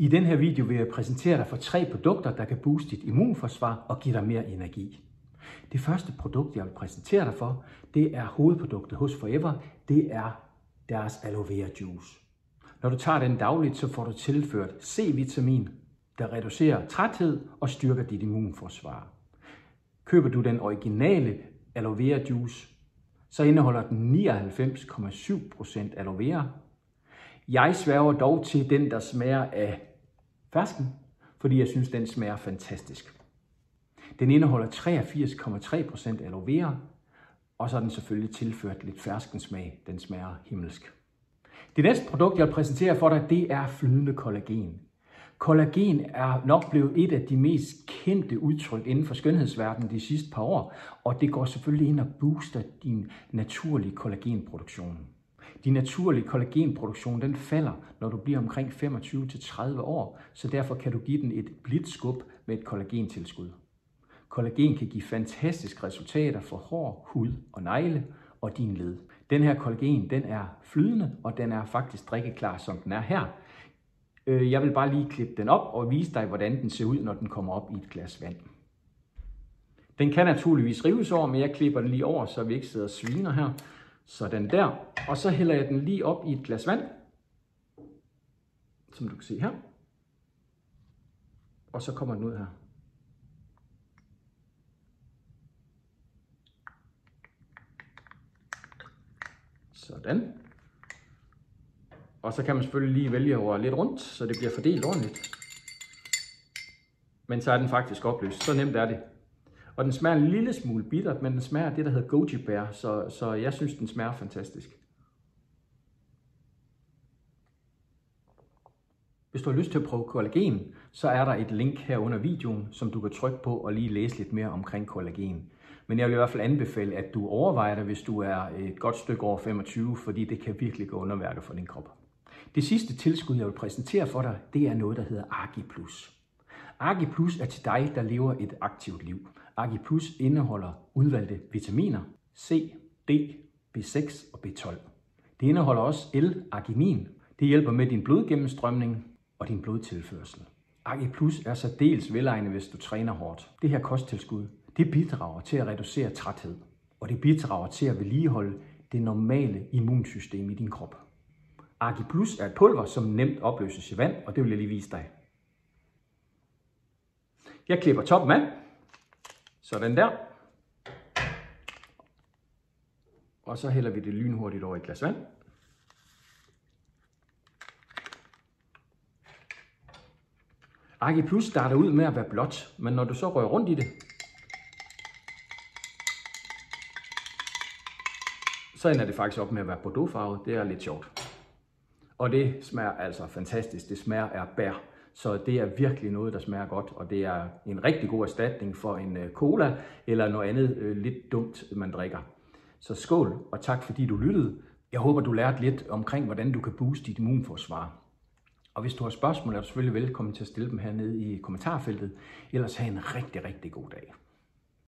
I den her video vil jeg præsentere dig for 3 produkter, der kan booste dit immunforsvar og give dig mere energi. Det første produkt, jeg vil præsentere dig for, det er hovedproduktet hos Forever. Det er deres aloe vera juice. Når du tager den dagligt, så får du tilført C-vitamin, der reducerer træthed og styrker dit immunforsvar. Køber du den originale aloe vera juice, så indeholder den 99,7% aloe vera. Jeg sværger dog til den, der smager af fersken, fordi jeg synes, den smager fantastisk. Den indeholder 83,3% aloe vera, og så er den selvfølgelig tilført lidt ferskensmag. Den smager himmelsk. Det næste produkt, jeg vil præsentere for dig, det er flydende kollagen. Kollagen er nok blevet et af de mest kendte udtryk inden for skønhedsverdenen de sidste par år, og det går selvfølgelig ind og booster din naturlige kollagenproduktion. Din naturlige kollagenproduktion, den falder, når du bliver omkring 25-30 år, så derfor kan du give den et blidt skub med et kollagentilskud. Kollagen kan give fantastiske resultater for hår, hud og negle og din led. Den her kollagen, den er flydende, og den er faktisk drikkeklar, som den er her. Jeg vil bare lige klippe den op og vise dig, hvordan den ser ud, når den kommer op i et glas vand. Den kan naturligvis rives over, men jeg klipper den lige over, så vi ikke sidder og sviner her. Sådan der. Og så hælder jeg den lige op i et glas vand, som du kan se her. Og så kommer den ud her. Sådan. Og så kan man selvfølgelig lige vælge at røre lidt rundt, så det bliver fordelt ordentligt. Men så er den faktisk opløst. Så nemt er det. Og den smager en lille smule bittert, men den smager af det, der hedder goji bær, så jeg synes, den smager fantastisk. Hvis du har lyst til at prøve kollagen, så er der et link her under videoen, som du kan trykke på og lige læse lidt mere omkring kollagen. Men jeg vil i hvert fald anbefale, at du overvejer det, hvis du er et godt stykke over 25, fordi det kan virkelig gå underværker for din krop. Det sidste tilskud, jeg vil præsentere for dig, det er noget, der hedder Argi+. Argi+ er til dig, der lever et aktivt liv. Argi+ indeholder udvalgte vitaminer, C, D, B6 og B12. Det indeholder også L-arginin. Det hjælper med din blodgennemstrømning og din blodtilførsel. Argi+ er særdeles velegnet, hvis du træner hårdt. Det her kosttilskud, det bidrager til at reducere træthed, og det bidrager til at vedligeholde det normale immunsystem i din krop. Argi+ er et pulver, som nemt opløses i vand, og det vil jeg lige vise dig. Jeg klipper toppen af. Sådan der. Og så hælder vi det lynhurtigt over i et glas vand. Argi+ starter ud med at være blåt, men når du så rører rundt i det, så ender det faktisk op med at være bordeauxfarvet. Det er lidt sjovt. Og det smager altså fantastisk. Det smager af bær. Så det er virkelig noget, der smager godt, og det er en rigtig god erstatning for en cola eller noget andet lidt dumt, man drikker. Så skål, og tak fordi du lyttede. Jeg håber, du lærte lidt omkring, hvordan du kan booste dit immunforsvar. Og hvis du har spørgsmål, er du selvfølgelig velkommen til at stille dem hernede i kommentarfeltet. Ellers have en rigtig, rigtig god dag.